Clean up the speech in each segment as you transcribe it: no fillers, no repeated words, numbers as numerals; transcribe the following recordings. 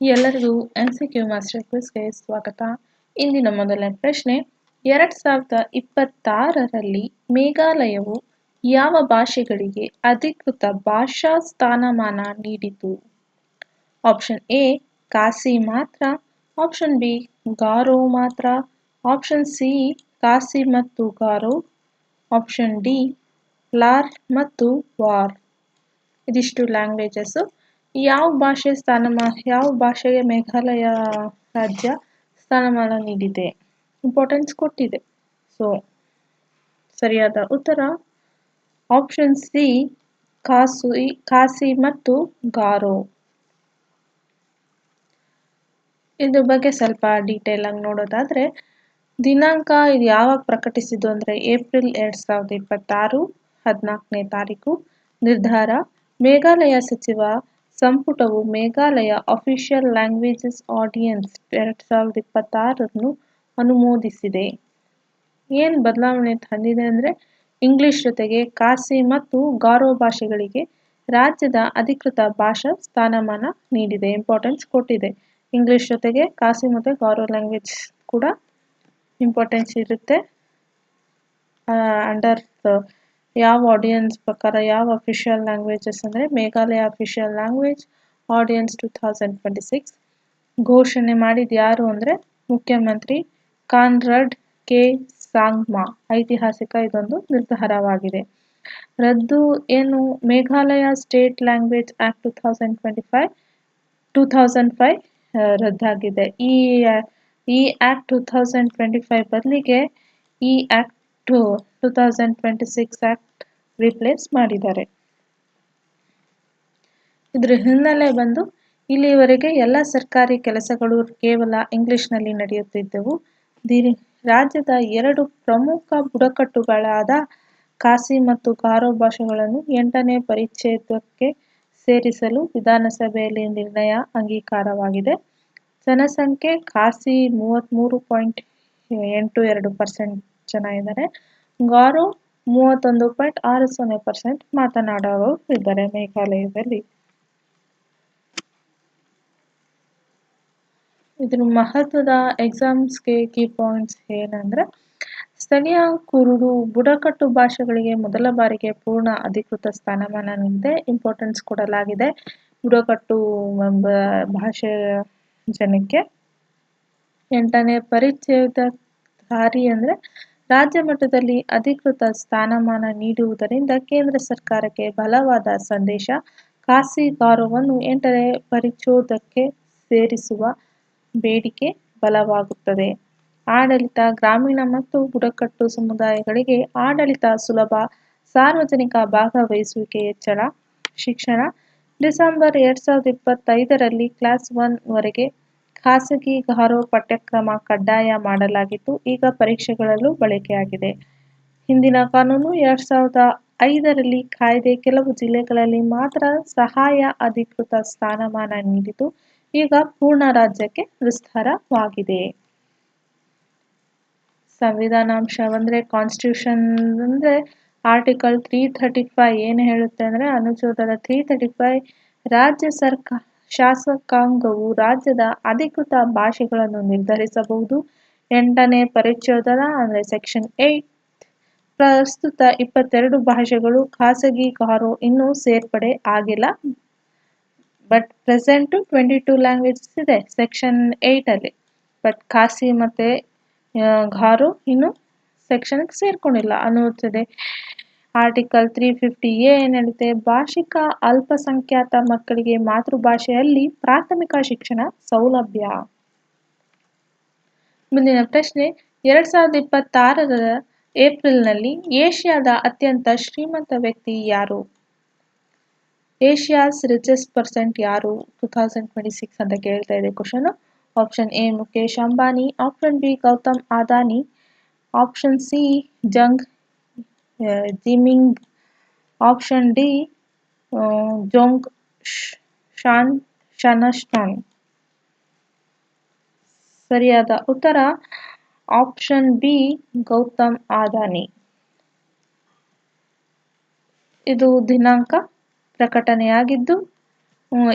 ಎಲ್ಲರಿಗೂ MCQ master ಕ್ವಿಜ್ಗೆ ಸ್ವಾಗತ. ಇಂದಿನ ಮೊದಲನೇ ಪ್ರಶ್ನೆ, 2026ರಲ್ಲಿ ಮೇಘಾಲಯವು ಯಾವ ಭಾಷೆಗಳಿಗೆ ಅಧಿಕೃತ ಭಾಷಾ ಸ್ಥಾನಮಾನ ನೀಡಿತು? ಆಪ್ಷನ್ ಎ ಖಾಸಿ ಮಾತ್ರ, ಆಪ್ಷನ್ ಬಿ ಗಾರೋ ಮಾತ್ರ, ಆಪ್ಷನ್ ಸಿ ಖಾಸಿ ಮತ್ತು ಗಾರೋ, ಆಪ್ಷನ್ ಡಿ ಲಾರ್ ಮತ್ತು ವಾರ್. ಇದಿಷ್ಟು ಲ್ಯಾಂಗ್ವೇಜಸ್. ಯಾವ ಭಾಷೆಗೆ ಮೇಘಾಲಯ ರಾಜ್ಯ ಸ್ಥಾನಮಾನ ನೀಡಿದೆ, ಇಂಪಾರ್ಟೆನ್ಸ್ ಕೊಟ್ಟಿದೆ. ಸೊ ಸರಿಯಾದ ಉತ್ತರ ಆಪ್ಷನ್ ಸಿ ಖಾಸಿ ಮತ್ತು ಗಾರೋ. ಇದ್ರ ಬಗ್ಗೆ ಸ್ವಲ್ಪ ಡೀಟೇಲ್ ಆಗಿ ನೋಡೋದಾದ್ರೆ, ದಿನಾಂಕ ಇದು ಯಾವಾಗ ಪ್ರಕಟಿಸಿದ್ದು ಅಂದರೆ ಏಪ್ರಿಲ್ 2026 14ನೇ ತಾರೀಕು. ನಿರ್ಧಾರ, ಮೇಘಾಲಯ ಸಚಿವ ಸಂಪುಟವು ಮೇಘಾಲಯ ಅಫಿಷಿಯಲ್ ಲ್ಯಾಂಗ್ವೇಜಸ್ ಆರ್ಡಿನೆನ್ಸ್ 2026 ಅನುಮೋದಿಸಿದೆ. ಏನು ಬದಲಾವಣೆ ತಂದಿದೆ ಅಂದರೆ, ಇಂಗ್ಲಿಷ್ ಜೊತೆಗೆ ಖಾಸಿ ಮತ್ತು ಗಾರೋ ಭಾಷೆಗಳಿಗೆ ರಾಜ್ಯದ ಅಧಿಕೃತ ಭಾಷಾ ಸ್ಥಾನಮಾನ ನೀಡಿದೆ, ಇಂಪಾರ್ಟೆನ್ಸ್ ಕೊಟ್ಟಿದೆ. ಇಂಗ್ಲಿಷ್ ಜೊತೆಗೆ ಖಾಸಿ ಮತ್ತು ಗಾರೋ ಲ್ಯಾಂಗ್ವೇಜ್ ಕೂಡ ಇಂಪಾರ್ಟೆನ್ಸ್ ಇರುತ್ತೆ. ಅಂಡರ್ ಯಾವ ಆರ್ಡಿನೆನ್ಸ್ ಪ್ರಕಾರ, ಯಾವ ಅಫಿಷಿಯಲ್ ಲ್ಯಾಂಗ್ವೇಜಸ್ ಅಂದರೆ ಮೇಘಾಲಯ ಅಫಿಷಿಯಲ್ ಲ್ಯಾಂಗ್ವೇಜ್ ಆರ್ಡಿನೆನ್ಸ್ 2026 ಘೋಷಣೆ ಮಾಡಿದ ಯಾರು ಅಂದರೆ ಮುಖ್ಯಮಂತ್ರಿ ಕಾನ್ರಾಡ್ ಕೆ ಸಾಂಗ್ಮಾ. ಐತಿಹಾಸಿಕ ಇದೊಂದು ನಿರ್ಧಾರವಾಗಿದೆ. ರದ್ದು ಏನು, ಮೇಘಾಲಯ ಸ್ಟೇಟ್ ಲ್ಯಾಂಗ್ವೇಜ್ ಆಕ್ಟ್ 2005 ರದ್ದಾಗಿದೆ. ಈ ಆಕ್ಟ್ 2025 ಬದಲಿಗೆ ಈ ಆಕ್ಟ್ 2026 ಆಕ್ಟ್ ರಿಪ್ಲೇಸ್ ಮಾಡಿದ್ದಾರೆ. ಇದ್ರ ಹಿನ್ನೆಲೆ ಬಂದು, ಇಲ್ಲಿಯವರೆಗೆ ಎಲ್ಲ ಸರ್ಕಾರಿ ಕೆಲಸಗಳು ಕೇವಲ ಇಂಗ್ಲಿಷ್ನಲ್ಲಿ ನಡೆಯುತ್ತಿದ್ದವು. ರಾಜ್ಯದ 2 ಪ್ರಮುಖ ಬುಡಕಟ್ಟುಗಳಾದ ಖಾಸಿ ಮತ್ತು ಗಾರೋ ಭಾಷೆಗಳನ್ನು 8ನೇ ಪರಿಚ್ಛೇದಕ್ಕೆ ಸೇರಿಸಲು ವಿಧಾನಸಭೆಯಲ್ಲಿ ನಿರ್ಣಯ ಅಂಗೀಕಾರವಾಗಿದೆ. ಜನಸಂಖ್ಯೆ ಖಾಸಿ 33.82% ಜನ ಇದ್ದಾರೆ. ಗಾರೋ 31.60% ಮಾತನಾಡುವವರು ಇದ್ದಾರೆ ಮೇಘಾಲಯದಲ್ಲಿ. ಇದ್ರ ಮಹತ್ವದ ಎಕ್ಸಾಮ್ಸ್ಗೆ ಕೀ ಪಾಯಿಂಟ್ಸ್ ಏನಂದ್ರೆ, ಸ್ಥಳೀಯ ಕುರುಡು ಬುಡಕಟ್ಟು ಭಾಷೆಗಳಿಗೆ ಮೊದಲ ಬಾರಿಗೆ ಪೂರ್ಣ ಅಧಿಕೃತ ಸ್ಥಾನಮಾನ ನೀಡಿದೆ, ಇಂಪಾರ್ಟೆನ್ಸ್ ಕೊಡಲಾಗಿದೆ ಬುಡಕಟ್ಟು ಭಾಷೆ ಜನಕ್ಕೆ. 8ನೇ ಪರಿಚ್ಛೇದಧಾರಿ ಅಂದರೆ ರಾಜ್ಯ ಮಟ್ಟದಲ್ಲಿ ಅಧಿಕೃತ ಸ್ಥಾನಮಾನ ನೀಡುವುದರಿಂದ ಕೇಂದ್ರ ಸರ್ಕಾರಕ್ಕೆ ಬಲವಾದ ಸಂದೇಶ. ಖಾಸಿ ಗಾರೋವನ್ನು 8ನೇ ಪರಿಚ್ಛೇದಕ್ಕೆ ಸೇರಿಸುವ ಬೇಡಿಕೆ ಬಲವಾಗುತ್ತದೆ. ಆಡಳಿತ, ಗ್ರಾಮೀಣ ಮತ್ತು ಬುಡಕಟ್ಟು ಸಮುದಾಯಗಳಿಗೆ ಆಡಳಿತ ಸುಲಭ, ಸಾರ್ವಜನಿಕ ಭಾಗವಹಿಸುವಿಕೆ ಹೆಚ್ಚಳ. ಶಿಕ್ಷಣ, ಡಿಸೆಂಬರ್ 2025ರಲ್ಲಿ ಕ್ಲಾಸ್ 1 ವರೆಗೆ ಖಾಸಗಿ ಗಾರೋ ಪಠ್ಯಕ್ರಮ ಕಡ್ಡಾಯ ಮಾಡಲಾಗಿತ್ತು, ಈಗ ಪರೀಕ್ಷೆಗಳಲ್ಲೂ ಬಳಕೆಯಾಗಿದೆ. ಹಿಂದಿನ ಕಾನೂನು 2005ರಲ್ಲಿ ಕಾಯ್ದೆ ಕೆಲವು ಜಿಲ್ಲೆಗಳಲ್ಲಿ ಮಾತ್ರ ಸಹಾಯ ಅಧಿಕೃತ ಸ್ಥಾನಮಾನ ನೀಡಿತು, ಈಗ ಪೂರ್ಣ ರಾಜ್ಯಕ್ಕೆ ವಿಸ್ತಾರವಾಗಿದೆ. ಸಂವಿಧಾನಾಂಶ ಅಂದರೆ ಕಾನ್ಸ್ಟಿಟ್ಯೂಷನ್ ಅಂದರೆ ಆರ್ಟಿಕಲ್ 335 ಏನು ಹೇಳುತ್ತೆ ಅಂದರೆ, ಅನುಚ್ಛೇದ 335 ರಾಜ್ಯ ಶಾಸಕಾಂಗವು ರಾಜ್ಯದ ಅಧಿಕೃತ ಭಾಷೆಗಳನ್ನು ನಿರ್ಧರಿಸಬಹುದು. 8ನೇ ಪರಿಚ್ಛೇದದ ಅಂದರೆ ಸೆಕ್ಷನ್ 8 ಪ್ರಸ್ತುತ 22 ಭಾಷೆಗಳು ಖಾಸಗಿ ಗಾರೋ ಇನ್ನೂ ಸೇರ್ಪಡೆ ಆಗಿಲ್ಲ, ಬಟ್ ಪ್ರೆಸೆಂಟ್ 22 ಲ್ಯಾಂಗ್ವೇಜಸ್ ಇದೆ ಸೆಕ್ಷನ್ 8ಅಲ್ಲಿ. ಬಟ್ ಖಾಸಿ ಮತ್ತು ಗಾರೋ ಇನ್ನು ಸೆಕ್ಷನ್ಗೆ ಸೇರ್ಕೊಂಡಿಲ್ಲ ಅನ್ನುತ್ತದೆ. ಆರ್ಟಿಕಲ್ 350A ಏನು ಹೇಳುತ್ತೆ, ಭಾಷಿಕ ಅಲ್ಪಸಂಖ್ಯಾತ ಮಕ್ಕಳಿಗೆ ಮಾತೃಭಾಷೆಯಲ್ಲಿ ಪ್ರಾಥಮಿಕ ಶಿಕ್ಷಣ ಸೌಲಭ್ಯ. ಮುಂದಿನ ಪ್ರಶ್ನೆ, 2026ರ ಏಪ್ರಿಲ್ನಲ್ಲಿ ಏಷ್ಯಾದ ಅತ್ಯಂತ ಶ್ರೀಮಂತ ವ್ಯಕ್ತಿ ಯಾರು? ಏಷ್ಯಾಸ್ ರಿಚೆಸ್ಟ್ ಪರ್ಸನ್ ಯಾರು 2026 ಅಂತ ಕೇಳ್ತಾ ಇದೆ question. Option A Mukesh Ambani, option B Gautam Adani, option C Zhang Yiming, option D Zhong Shanshan. ಸರಿಯಾದ ಉತ್ತರ ಆಪ್ಷನ್ ಬಿ ಗೌತಮ್ ಅದಾನಿ. ಇದು ದಿನಾಂಕ ಪ್ರಕಟಣೆಯಾಗಿದ್ದು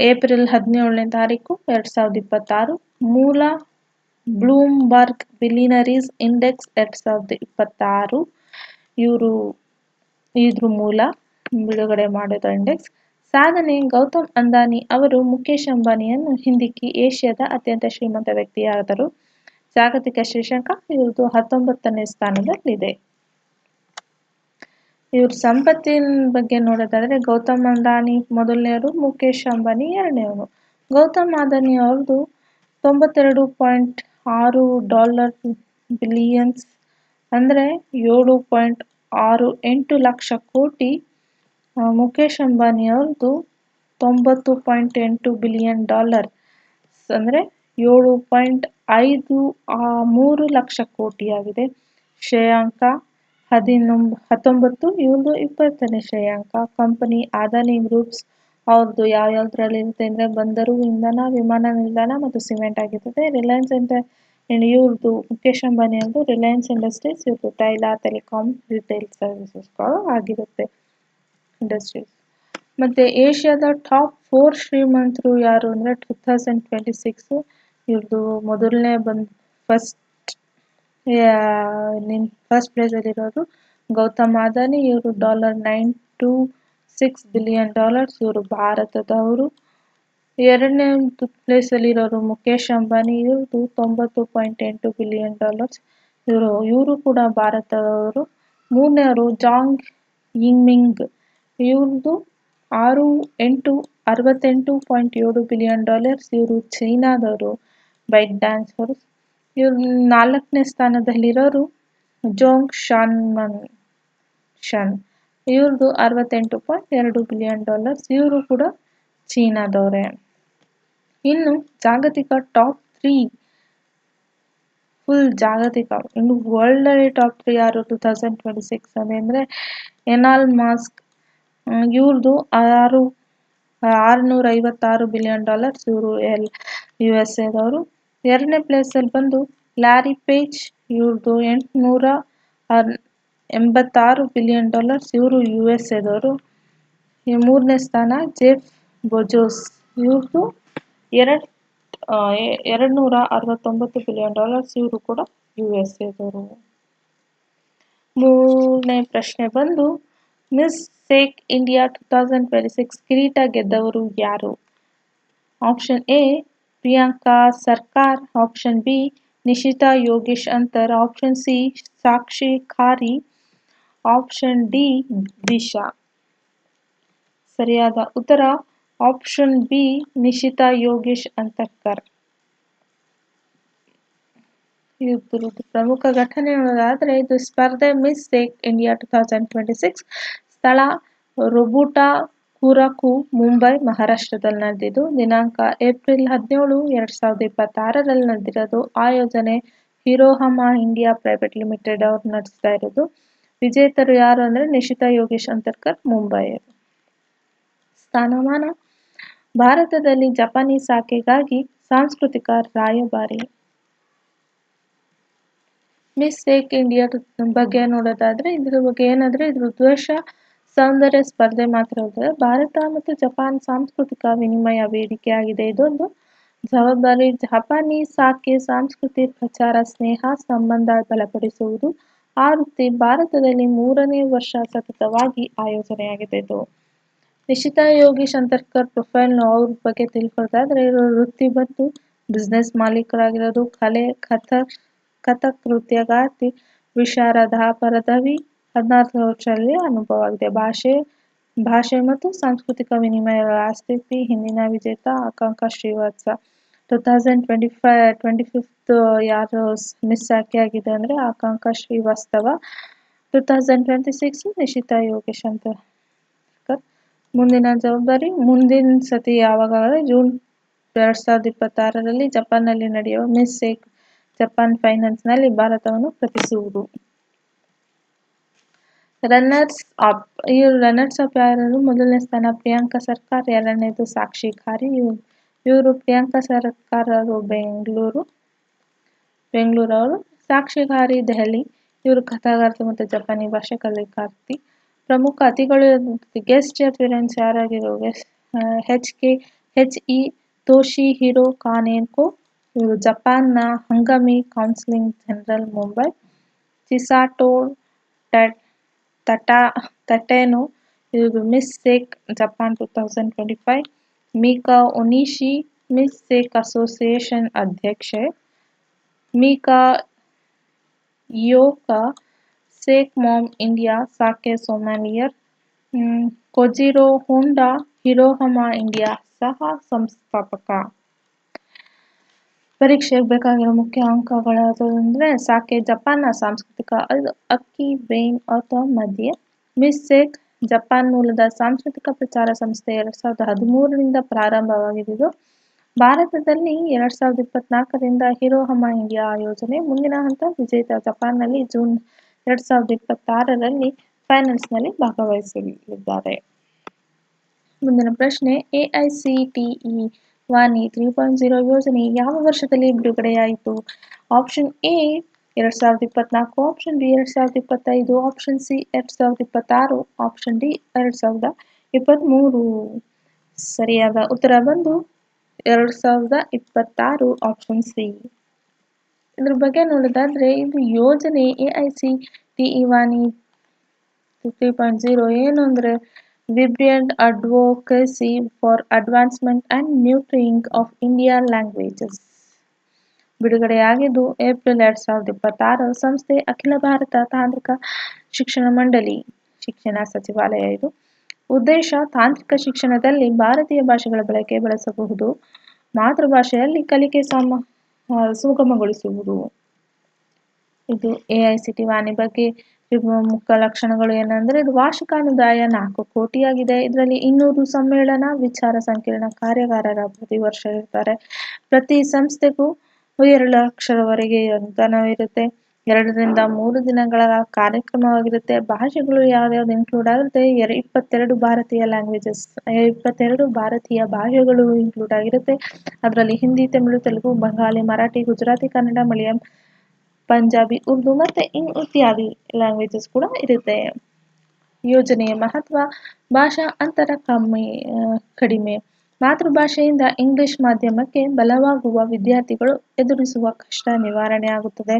ಏಪ್ರಿಲ್ 17ನೇ ತಾರೀಕು 2026. ಮೂಲ ಬ್ಲೂಮ್ಬರ್ಗ್ ಬಿಲಿಯನರೀಸ್ ಇಂಡೆಕ್ಸ್ 2026. ಇದ್ರ ಮೂಲ ಬಿಡುಗಡೆ ಮಾಡಿದ ಇಂಡೆಕ್ಸ್. ಸಾಧನೆ ಗೌತಮ್ ಅಂದಾನಿ ಅವರು ಮುಖೇಶ್ ಅಂಬಾನಿಯನ್ನು ಹಿಂದಿಕ್ಕಿ ಏಷ್ಯಾದ ಅತ್ಯಂತ ಶ್ರೀಮಂತ ವ್ಯಕ್ತಿಯಾದರು. ಜಾಗತಿಕ ಶ್ರೇಯಾಂಕ ಇವ್ರದ್ದು 19ನೇ ಸ್ಥಾನದಲ್ಲಿದೆ. ಇವ್ರ ಸಂಪತ್ತಿನ ಬಗ್ಗೆ ನೋಡೋದಾದ್ರೆ ಗೌತಮ್ ಅಂದಾನಿ ಮೊದಲನೆಯವರು, ಮುಖೇಶ್ ಅಂಬಾನಿ ಎರಡನೆಯವರು. ಗೌತಮ್ ಅದಾನಿ ಅವ್ರದ್ದು $90.6 ಬಿಲಿಯನ್ಸ್ ಅಂದರೆ 7.68 ಲಕ್ಷ ಕೋಟಿ. ಮುಖೇಶ್ ಅಂಬಾನಿ ಅವ್ರದ್ದು $90.8 ಬಿಲಿಯನ್ ಅಂದರೆ 7.53 ಲಕ್ಷ ಕೋಟಿಯಾಗಿದೆ. ಶ್ರೇಯಾಂಕ 19, ಇವ್ರದ್ದು 20ನೇ ಶ್ರೇಯಾಂಕ. ಕಂಪನಿ ಅದಾನಿ ಗ್ರೂಪ್ಸ್ ಅವ್ರದ್ದು ಯಾವ್ಯಾವ್ದ್ರಲ್ಲಿ ಇರುತ್ತೆ ಅಂದರೆ ಬಂದರು, ಇಂಧನ, ವಿಮಾನ ನಿಲ್ದಾಣ ಮತ್ತು ಸಿಮೆಂಟ್ ಆಗಿರ್ತದೆ. ರಿಲಯನ್ಸ್ ಇವ್ರದ್ದು ಮುಖೇಶ್ ಅಂಬಾನಿ ಅವ್ರದ್ದು ರಿಲಯನ್ಸ್ ಇಂಡಸ್ಟ್ರೀಸ್, ಇವ್ರದ್ದು ತೈಲ, ಟೆಲಿಕಾಂ, ರಿಟೇಲ್ ಸರ್ವಿಸಸ್ಗಳು ಆಗಿರುತ್ತೆ ಇಂಡಸ್ಟ್ರೀಸ್. ಮತ್ತು ಏಷ್ಯಾದ ಟಾಪ್ 4 ಶ್ರೀಮಂತರು ಯಾರು ಅಂದರೆ 2026 ಇವ್ರದ್ದು ಮೊದಲನೇ ಫಸ್ಟ್ ಪ್ಲೇಸಲ್ಲಿರೋದು ಗೌತಮ್ ಅದಾನಿ. ಇವರು $926 ಬಿಲಿಯನ್, ಇವರು ಭಾರತದವರು. ಎರಡನೇ ಪ್ಲೇಸಲ್ಲಿರೋರು ಮುಖೇಶ್ ಅಂಬಾನಿ, ಇವ್ರದ್ದು $90.8 ಬಿಲಿಯನ್, ಇವರು ಕೂಡ ಭಾರತದವರು. ಮೂರನೆಯವರು ಜಾಂಗ್ ಯಿಂಗ್ಮಿಂಗ್, ಇವ್ರದ್ದು $68.7 ಬಿಲಿಯನ್, ಇವರು ಚೈನಾದವರು, ಬೈಕ್ ಡ್ಯಾನ್ಸರ್. ಇವ್ರು 4ನೇ ಸ್ಥಾನದಲ್ಲಿರೋರು ಜೋಂಗ್ ಶನ್, ಇವ್ರದ್ದು $68.2 ಬಿಲಿಯನ್, ಇವರು ಕೂಡ ಚೀನಾದವರೇ. ಇನ್ನು ಜಾಗತಿಕ ಟಾಪ್ 3 ಫುಲ್ ಜಾಗತಿಕ, ಇನ್ನು ವರ್ಲ್ಡ್ ಅಲ್ಲಿ ಟಾಪ್ 3 ಯಾರು 2026 ಅಂದರೆ ಎಲಾನ್ ಮಸ್ಕ್, ಇವ್ರದ್ದು $656 ಬಿಲಿಯನ್, ಇವರು USA ದವರು. ಎರಡನೇ ಪ್ಲೇಸಲ್ಲಿ ಬಂದು ಲ್ಯಾರಿ ಪೇಜ್, ಇವ್ರದ್ದು $886 ಬಿಲಿಯನ್, ಇವರು USA ದವರು. ಮೂರನೇ ಸ್ಥಾನ ಜೆಫ್ ಬೆಜೋಸ್, ಇವ್ರದ್ದು $269 ಬಿಲಿಯನ್, ಇವರು ಕೂಡ USA ದವರು. ಮೂರನೇ ಪ್ರಶ್ನೆ ಬಂದು ಮಿಸ್ ಸೇಕ್ ಇಂಡಿಯಾ 2026 ಕಿರೀಟ ಗೆದ್ದವರು ಯಾರು? ಆಪ್ಷನ್ ಎ ಪ್ರಿಯಾಂಕಾ ಸರ್ಕಾರ್, ಆಪ್ಷನ್ ಬಿ ನಿಶಿತಾ ಯೋಗೇಶ್ ಅಂತರ್, ಆಪ್ಷನ್ ಸಿ ಸಾಕ್ಷಿ ಖಾರಿ, ಆಪ್ಷನ್ ಡಿ ದಿಶಾ. ಸರಿಯಾದ ಉತ್ತರ ಆಪ್ಷನ್ ಬಿ ನಿಶಿತಾ ಯೋಗೇಶ್ ಅಂತರ್ಕರ್. ಇದ್ರದ್ದು ಪ್ರಮುಖ ಘಟನೆ ನೋಡೋದಾದ್ರೆ ಇದು ಸ್ಪರ್ಧೆ ಮಿಸ್ ಸೇಕ್ ಇಂಡಿಯಾ 2026 ಸ್ಥಳ ರೋಬುಟಾ ಕುರಕು, ಮುಂಬೈ, ಮಹಾರಾಷ್ಟ್ರದಲ್ಲಿ ನಡೆದಿದ್ದು. ದಿನಾಂಕ ಏಪ್ರಿಲ್ 17, 2026ರಲ್ಲಿ ನಡೆದಿರೋದು. ಆಯೋಜನೆ ಹಿರೋಹಮಾ ಇಂಡಿಯಾ ಪ್ರೈವೇಟ್ ಲಿಮಿಟೆಡ್ ಅವರು ನಡೆಸ್ತಾ ಇರೋದು. ವಿಜೇತರು ಯಾರು ಅಂದರೆ ನಿಶಿತಾ ಯೋಗೇಶ್ ಅಂತರ್ಕರ್, ಮುಂಬೈ. ಸ್ಥಾನಮಾನ ಭಾರತದಲ್ಲಿ ಜಪಾನೀಸ್ ಆಕೆಗಾಗಿ ಸಾಂಸ್ಕೃತಿಕ ರಾಯಭಾರಿ. ಮಿಸ್ ಸೇಕ್ ಇಂಡಿಯಾ ಬಗ್ಗೆ ನೋಡೋದಾದ್ರೆ ಇದ್ರ ಬಗ್ಗೆ ಏನಾದ್ರೆ ಇದ್ರ ಉದ್ದೇಶ ಸೌಂದರ್ಯ ಸ್ಪರ್ಧೆ ಮಾತ್ರ ಅಲ್ಲದೆ ಭಾರತ ಮತ್ತು ಜಪಾನ್ ಸಾಂಸ್ಕೃತಿಕ ವಿನಿಮಯ ವೇದಿಕೆಯಾಗಿದೆ. ಇದೊಂದು ಜವಾಬ್ದಾರಿ. ಜಪಾನೀಸ್ ಆಕೆ ಸಂಸ್ಕೃತಿ ಪ್ರಚಾರ, ಸ್ನೇಹ ಸಂಬಂಧ ಬಲಪಡಿಸುವುದು. ಆ ವೃತ್ತಿ ಭಾರತದಲ್ಲಿ 3ನೇ ವರ್ಷ ಸತತವಾಗಿ ಆಯೋಜನೆಯಾಗಿದೆ. ಇದು ನಿಶಿತಾ ಯೋಗೇಶ್ ಅಂತರ್ಕರ್ ಪ್ರೊಫೈಲ್ ಅವ್ರ ಬಗ್ಗೆ ತಿಳ್ಕೊಳ್ಳೋದಾದ್ರೆ ಇವರು ವೃತ್ತಿ ಬಂದು ಬಿಸ್ನೆಸ್ ಮಾಲೀಕರಾಗಿರೋದು. ಕಲೆ ಕಥಕ್ ನೃತ್ಯಗಾರ್ತಿ, ವಿಶಾರದ ಪದವಿ, 14 ವರ್ಷದಲ್ಲಿ ಅನುಭವವಾಗಿದೆ. ಭಾಷೆ ಮತ್ತು ಸಾಂಸ್ಕೃತಿಕ ವಿನಿಮಯಗಳ ಆಸಕ್ತಿ. ಹಿಂದಿನ ವಿಜೇತ ಆಕಾಂಕ್ಷಾ ಶ್ರೀವಾತ್ಸ. 2025 ಯಾರು ಮಿಸ್ ಆಗಿದೆ ಅಂದರೆ ಆಕಾಂಕ್ಷಾ ಶ್ರೀವಾಸ್ತವ. 2026 ನಿಶಿತಾ ಯೋಗೇಶ್ ಅಂತರ್ಕರ್. ಮುಂದಿನ ಜವಾಬ್ದಾರಿ ಮುಂದಿನ ಸತಿ ಯಾವಾಗಲೇ ಜೂನ್ 2026ರಲ್ಲಿ ಜಪಾನ್ನಲ್ಲಿ ನಡೆಯುವ ಮಿಸ್ ಸೇಕ್ ಜಪಾನ್ ಫೈನಲ್ಸ್ನಲ್ಲಿ ಭಾರತವನ್ನು ಪ್ರತಿನಿಧಿಸುವುದು. Runners up. ರನ್ನರ್ಸ್ ಅಪ್ ಯಾರು? ಮೊದಲನೇ ಸ್ಥಾನ ಪ್ರಿಯಾಂಕಾ ಸರ್ಕಾರ್, ಎರಡನೇದು ಸಾಕ್ಷಿ ಖಾರಿ. ಇವರು ಪ್ರಿಯಾಂಕಾ ಸರ್ಕಾರ್ ಅವರು ಬೆಂಗಳೂರವರು, ಸಾಕ್ಷಿ ಖಾರಿ ದೆಹಲಿ. ಇವರು ಕಥಾಗಾರ್ತಿ ಮತ್ತು ಜಪಾನಿ ಭಾಷೆ ಕಲಿಕಾರ್ತಿ. ಪ್ರಮುಖ ಅತಿಥಿಗಳು ಗೆಸ್ಟ್ ಅಪಿಯರೆನ್ಸ್ ಯಾರಾಗಿರೋ HK HE ತೋಶಿಹಿರೋ ಕಾನೆನ್ಕೋ, ಇವರು ಜಪಾನ್ನ ಹಂಗಾಮಿ council general Mumbai. Chisato Tateno, ಇವರು miss sake Japan 2025. Mika Onishi, miss sake association ಅಧ್ಯಕ್ಷೆ. Mika Ioka, sake mom India sake sommelier. Kojiro Honda, Hirohama India ಸಹ ಸಂಸ್ಥಾಪಕ. ಪರೀಕ್ಷೆಗೆ ಬೇಕಾಗಿರೋ ಮುಖ್ಯ ಅಂಕಗಳಾದರೆ ಸಾಕೆ ಜಪಾನ್ನ ಸಾಂಸ್ಕೃತಿಕ ಅಕ್ಕಿ ವೇನ್ ಅಥವಾ ಮಧ್ಯೆ. ಮಿಸ್ ಸೇಕ್ ಜಪಾನ್ ಮೂಲದ ಸಾಂಸ್ಕೃತಿಕ ಪ್ರಚಾರ ಸಂಸ್ಥೆ 2013ರಿಂದ ಪ್ರಾರಂಭವಾಗಿದ್ದು ಭಾರತದಲ್ಲಿ 2024ರಿಂದ ಹಿರೋಹಮಾ ಇಂಡಿಯಾ ಯೋಜನೆ ಮುಂದಿನ ಹಂತ. ವಿಜೇತ ಜಪಾನ್ನಲ್ಲಿ ಜೂನ್ 2026ರಲ್ಲಿ ಫೈನಲ್ಸ್ನಲ್ಲಿ ಭಾಗವಹಿಸಲಿದ್ದಾರೆ. ಮುಂದಿನ ಪ್ರಶ್ನೆ, ಎಐಸಿಟಿಇ ವಾನಿ 3.0 ಯೋಜನೆ ಯಾವ ವರ್ಷದಲ್ಲಿ ಬಿಡುಗಡೆಯಾಯಿತು? Option A 2024, option B 2025, option C 2026, option D 2023. ಸರಿಯಾದ ಉತ್ತರ ಬಂದು 2026, ಆಪ್ಷನ್ ಸಿ. ಇದ್ರ ಬಗ್ಗೆ ನೋಡೋದಾದ್ರೆ ಇದು ಯೋಜನೆ ಎಐಸಿಟಿಇ ವಾನಿ 3.0 ಏನು ಅಂದ್ರೆ vibrant advocacy for advancement and nurturing of Indian languages. ಬಿಡುಗಡೆಯಾಗಿದ್ದು ಏಪ್ರಿಲ್ 2026. ಸಂಸ್ಥೆ ಅಖಿಲ ಭಾರತ ತಾಂತ್ರಿಕ ಶಿಕ್ಷಣ ಮಂಡಳಿ, ಶಿಕ್ಷಣ ಸಚಿವಾಲಯ. ಇದು ಉದ್ದೇಶ ತಾಂತ್ರಿಕ ಶಿಕ್ಷಣದಲ್ಲಿ ಭಾರತೀಯ ಭಾಷೆಗಳ ಬಳಕೆ ಬೆಳೆಸಬಹುದು, ಮಾತೃಭಾಷೆಯಲ್ಲಿ ಕಲಿಕೆ ಸುಗಮಗೊಳಿಸುವುದು. ಇದು ಎಐಸಿಟಿ ವಾನಿ ಬಗ್ಗೆ ಮುಖ್ಯ ಲಕ್ಷಣಗಳು ಏನಂದ್ರೆ ಇದು ವಾರ್ಷಿಕ ಆದಾಯ 4 ಕೋಟಿಯಾಗಿದೆ. ಇದರಲ್ಲಿ 200 ಸಮ್ಮೇಳನ, ವಿಚಾರ ಸಂಕಿರಣ, ಕಾರ್ಯಾಗಾರ ಪ್ರತಿ ವರ್ಷ ಇರ್ತಾರೆ. ಪ್ರತಿ ಸಂಸ್ಥೆಗೂ 2 ಲಕ್ಷದವರೆಗೆ ಅನುದಾನವಿರುತ್ತೆ. 2 ರಿಂದ 3 ದಿನಗಳ ಕಾರ್ಯಕ್ರಮವಾಗಿರುತ್ತೆ. ಭಾಷೆಗಳು ಯಾವ್ಯಾವ್ದು ಇನ್ಕ್ಲೂಡ್ ಆಗಿರುತ್ತೆ? 22 ಭಾರತೀಯ ಲ್ಯಾಂಗ್ವೇಜಸ್, 22 ಭಾರತೀಯ ಭಾಷೆಗಳು ಇನ್ಕ್ಲೂಡ್ ಆಗಿರುತ್ತೆ. ಅದರಲ್ಲಿ ಹಿಂದಿ, ತಮಿಳು, ತೆಲುಗು, ಬಂಗಾಳಿ, ಮರಾಠಿ, ಗುಜರಾತಿ, ಕನ್ನಡ, ಮಲಯಾಳಂ, ಪಂಜಾಬಿ, ಉರ್ದು ಮತ್ತೆ ಇತ್ಯಾದಿ ಲ್ಯಾಂಗ್ವೇಜಸ್ ಕೂಡ ಇರುತ್ತೆ. ಯೋಜನೆಯ ಮಹತ್ವ: ಭಾಷಾ ಅಂತರ ಕಡಿಮೆ. ಮಾತೃಭಾಷೆಯಿಂದ ಇಂಗ್ಲಿಷ್ ಮಾಧ್ಯಮಕ್ಕೆ ಬಲವಾಗುವ ವಿದ್ಯಾರ್ಥಿಗಳು ಎದುರಿಸುವ ಕಷ್ಟ ನಿವಾರಣೆ ಆಗುತ್ತದೆ.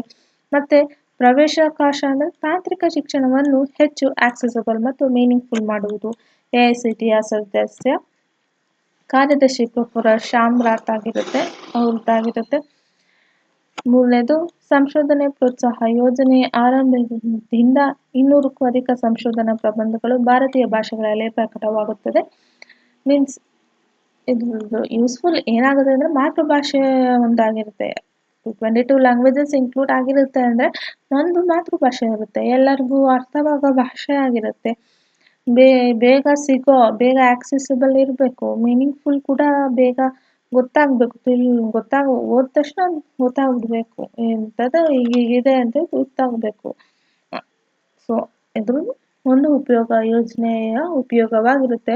ಮತ್ತೆ ಪ್ರವೇಶಾವಕಾಶ ಅಂದರೆ ತಾಂತ್ರಿಕ ಶಿಕ್ಷಣವನ್ನು ಹೆಚ್ಚು ಆಕ್ಸೆಸಬಲ್ ಮತ್ತು ಮೀನಿಂಗ್ಫುಲ್ ಮಾಡುವುದು. ಎಐಸಿಟಿಯ ಸದಸ್ಯ ಕಾರ್ಯದರ್ಶಿ ಪ್ರೊಫೆಸರ್ ಶ್ಯಾಮ್ ರಾತ್ ಅವ್ರದ್ದಾಗಿರುತ್ತೆ. ಮೂರನೇದು ಸಂಶೋಧನೆ ಪ್ರೋತ್ಸಾಹ. ಯೋಜನೆ ಆರಂಭದಿಂದ 200ಕ್ಕೂ ಅಧಿಕ ಸಂಶೋಧನಾ ಪ್ರಬಂಧಗಳು ಭಾರತೀಯ ಭಾಷೆಗಳಲ್ಲಿ ಪ್ರಕಟವಾಗುತ್ತದೆ. ಮೀನ್ಸ್ ಇದು ಯೂಸ್ಫುಲ್ ಏನಾಗುತ್ತೆ ಅಂದರೆ ಮಾತೃಭಾಷೆ ಒಂದಾಗಿರುತ್ತೆ. 22 ಲ್ಯಾಂಗ್ವೇಜಸ್ ಇನ್ಕ್ಲೂಡ್ ಆಗಿರುತ್ತೆ ಅಂದರೆ ಒಂದು ಮಾತೃಭಾಷೆ ಇರುತ್ತೆ, ಎಲ್ಲರಿಗೂ ಅರ್ಥವಾಗೋ ಭಾಷೆ ಆಗಿರುತ್ತೆ. ಬೇಗ ಆಕ್ಸೆಸಿಬಲ್ ಇರಬೇಕು, ಮೀನಿಂಗ್ಫುಲ್ ಕೂಡ ಬೇಗ ಗೊತ್ತಾಗಬೇಕು. ಓದ ತಕ್ಷಣ ಗೊತ್ತಾಗ್ಬಿಡ್ಬೇಕು ಎಂಥದ್ದು ಹೀಗಿದೆ ಅಂತ ಗೊತ್ತಾಗಬೇಕು. ಸೊ ಇದ್ರ ಒಂದು ಯೋಜನೆಯ ಉಪಯೋಗವಾಗಿರುತ್ತೆ.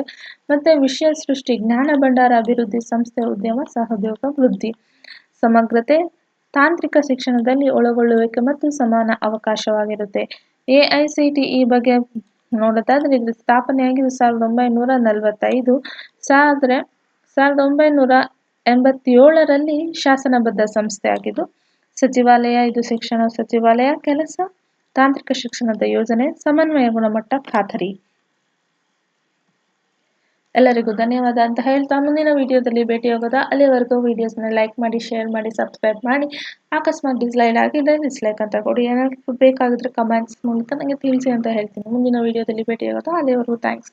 ಮತ್ತೆ ವಿಷಯ ಸೃಷ್ಟಿ, ಜ್ಞಾನ ಭಂಡಾರ ಅಭಿವೃದ್ಧಿ, ಸಂಸ್ಥೆ ಉದ್ಯಮ ಸಹೋದ್ಯೋಗ ವೃದ್ಧಿ. ಸಮಗ್ರತೆ, ತಾಂತ್ರಿಕ ಶಿಕ್ಷಣದಲ್ಲಿ ಒಳಗೊಳ್ಳುವಿಕೆ ಮತ್ತು ಸಮಾನ ಅವಕಾಶವಾಗಿರುತ್ತೆ. ಎಐಸಿಟಿಇ ಬಗ್ಗೆ ನೋಡೋದಾದ್ರೆ ಇದು ಸ್ಥಾಪನೆಯಾಗಿದೆ 1945. 1987ರಲ್ಲಿ ಶಾಸನಬದ್ಧ ಸಂಸ್ಥೆ ಆಗಿದ್ದು ಸಚಿವಾಲಯ. ಇದು ಶಿಕ್ಷಣ ಸಚಿವಾಲಯ ಕೆಲಸ, ತಾಂತ್ರಿಕ ಶಿಕ್ಷಣದ ಯೋಜನೆ, ಸಮನ್ವಯ, ಗುಣಮಟ್ಟ ಖಾತರಿ. ಎಲ್ಲರಿಗೂ ಧನ್ಯವಾದ ಅಂತ ಹೇಳ್ತಾ ಮುಂದಿನ ವಿಡಿಯೋದಲ್ಲಿ ಭೇಟಿಯಾಗೋದ. ಅಲ್ಲಿವರೆಗೂ ವಿಡಿಯೋಸ್ನ ಲೈಕ್ ಮಾಡಿ, ಶೇರ್ ಮಾಡಿ, ಸಬ್ಸ್ಕ್ರೈಬ್ ಮಾಡಿ. ಅಕಸ್ಮಾತ್ ಡಿಸ್ಲೈಕ್ ಆಗಿದ್ರೆ ಡಿಸ್ಲೈಕ್ ಅಂತ ಕೊಡಿ. ಏನಾದರೂ ಬೇಕಾಗಿದ್ರೆ ಕಮೆಂಟ್ಸ್ ಮೂಲಕ ನನಗೆ ತಿಳಿಸಿ ಅಂತ ಹೇಳ್ತೀನಿ. ಮುಂದಿನ ವಿಡಿಯೋದಲ್ಲಿ ಭೇಟಿಯಾಗೋದ. ಅಲ್ಲಿವರೆಗೂ ಥ್ಯಾಂಕ್ಸ್.